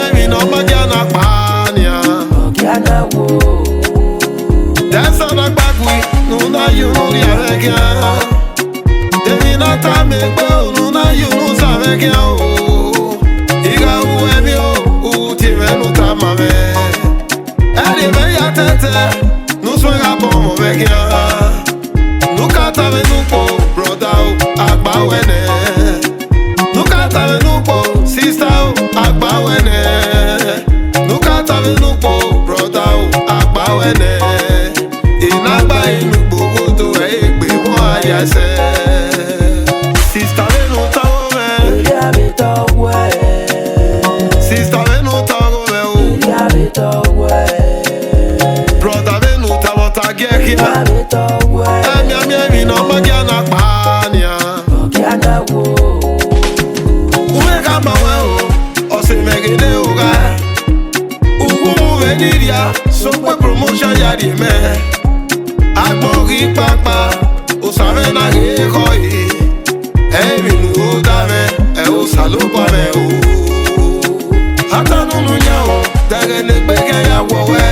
Emi no magiana pania. Dessa na bagui, nuna yuri avekia. Demi na tamego, nuna yunu savekia o. Iga uemi o, utivenu tamame. Eri me ya tete, nu swega pomo vekia. Nuka tave nupo, broda o, agba wene. Nuka tave nupo, sister o, agba wene. Nuka tave nupo, broda o, agba wene. Inagba inu gbogbo to egbe mo ayase. Sister we no tawo me. Sister we no tawo me o. Brother we no tawo tagekia. Emi no magiana pania. Uweka mawe o, ose megede oga. Ugu veniria, so kwe promotion ya di me. Agbogi papa, o save na ge koi. Emi nu o dame, e o salopa me o. Hata nunu nya o, dage ne gbege ya wowe.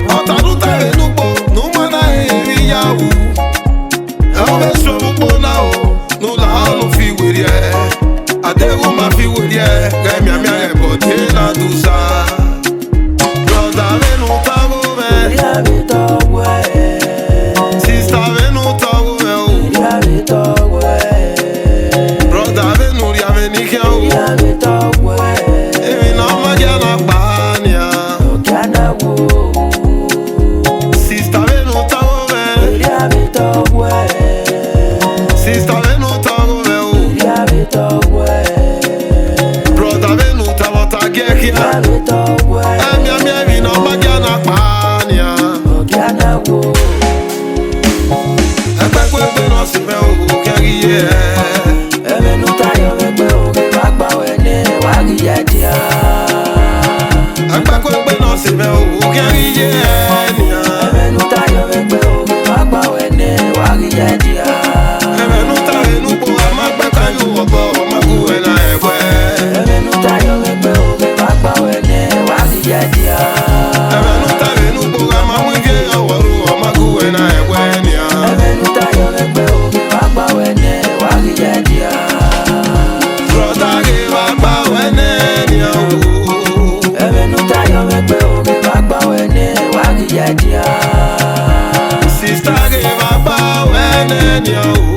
Otanuta ve nupo, numana eri ya u. E o be so mupo na o, nula anu fi wirie. Adegu ma fi wirie, gemi amia e bote na dusa. Brother ve nu tago me. Sister ve nu tago me o. Brother ve nu ria me nikia o. Emi na magiana pania. Sister ve nu tago me. Sister ve nu tago me o. Brother ve nu tago tagekia. Emi na magiana pania. Ekpekpe no si me o keri ye. Ekpekpe no si me o keri ye. Eme nuta ve nupo amagbe yu obo magu na ekwe. Eme nuta ve nupo amamwege awaru amagu na ekwe nia. Brother give agba wene nia o. Sister give agba wene nia o.